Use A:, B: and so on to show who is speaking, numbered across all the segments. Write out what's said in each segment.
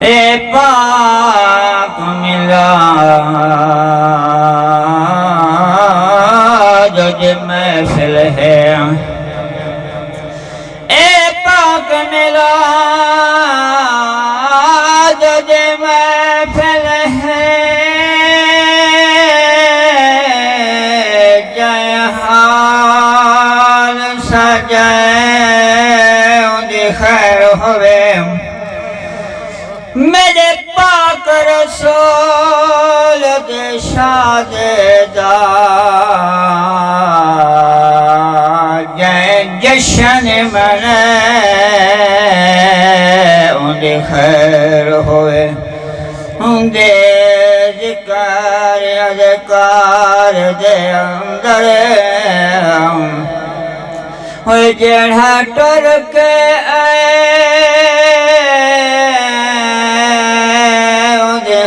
A: ए पाक मिला जो जे महफिल है, ए पाक मिला जो जे महफिल है। जय हाल सजाए उनकी खैर होवे, मेरे पाक रसूल के शादेदा जय जश्न मने उनकी खैर होवे। उनके जिक्र अज़कार दे अंदर हो जेड़ा टुर के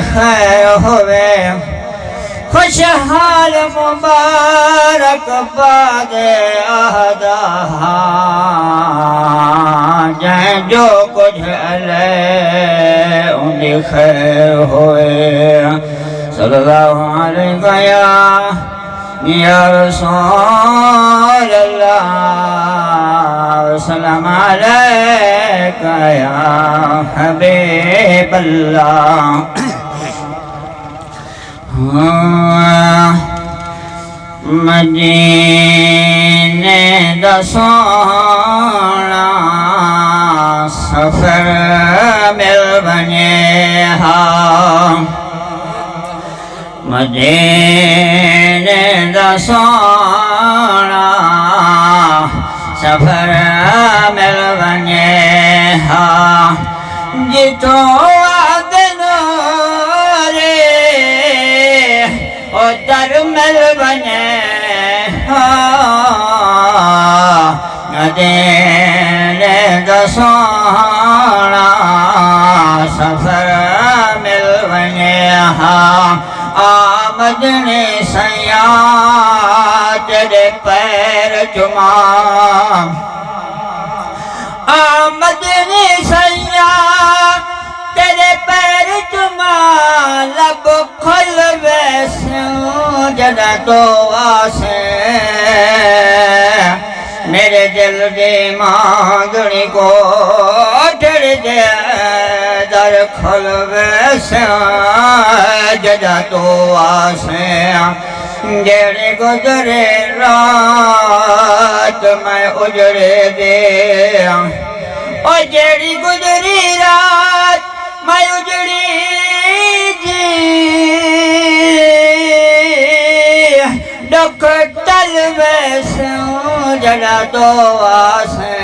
A: खैर होवे। खुशहाल मुबारक बाद अहदा जय जो कुछ अले उनकी खैर होवे। सल्लल्लाहु अलैहि या रसूल अल्लाह सलाम अलैका या हबीब अल्लाह। मदीने दा सोना सफर मिल बने हा, मदीने दा सोना सफर मिल बने हा। जितो दर मिल बने मदीने दा सोना सफर मिल बने आमद ने सैया तेरे पैर चुमा, आमद ने सैया तेरे पैर चुमा। लब खुल वैसे जदा तो आसे मेरे दिल दे मांगनी को ठड़ दे दर खुल वैसे जदा तो आसे। जेड़े गुजरे रात मैं उजड़े दे, ओ जेड़ी गुजरी रात मैं उजड़ी दुख तल वैसे जड़ा तो आसे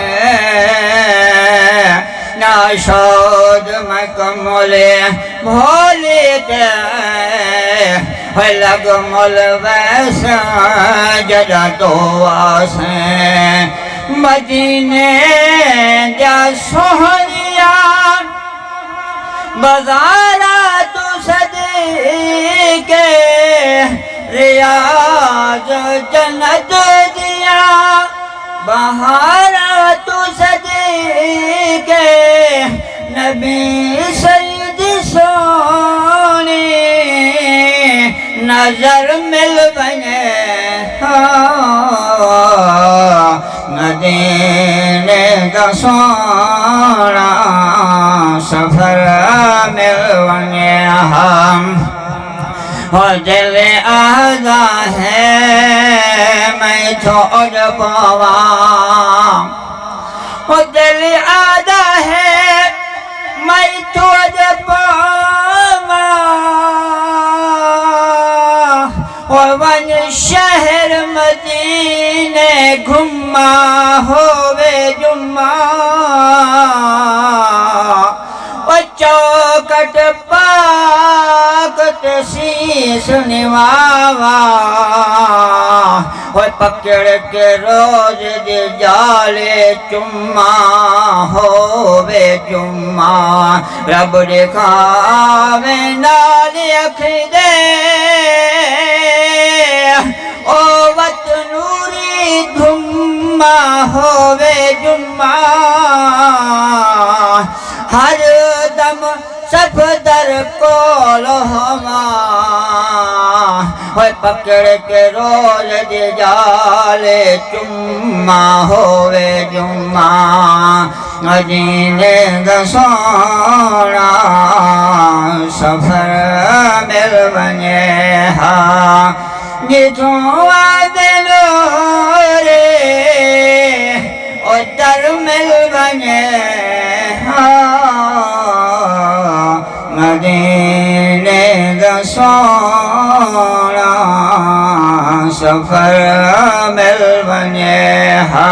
A: ना शोद मैं कमले भोले ते लग मुल वैसे जड़ा तो आसे। मदीने जा सोहनिया बाजारा तू सदके रियाज जन्नत दिया बहारा तू सदके नबी सईद सोनी नजर मिल बने मदीने का सोना सफर मिल बने हम। और दिल आजा है मैं छोड़ पावा, और दिल आजा है मैं छोड़ पावा। और वन शहर मदीने घुमा होवे जुम्मा, और चौकट पाकत शीश निवावा। और पकड़ के रोज दे जाले चुम्मा होवे जुम्मा। रब दिखावे नाल अख दे ओ वत नूरी धुम्मा होवे जुम्मा। हर दम सब दफ्तर कोल हमा होए पकड़ के रोज दे जाले चुम्मा होवे जुम्मा अजीने दसोना सफर मिल बने हा जिथों दिलो रे उधर मिल बने हा मदीने दसोना सफर मिल बने हा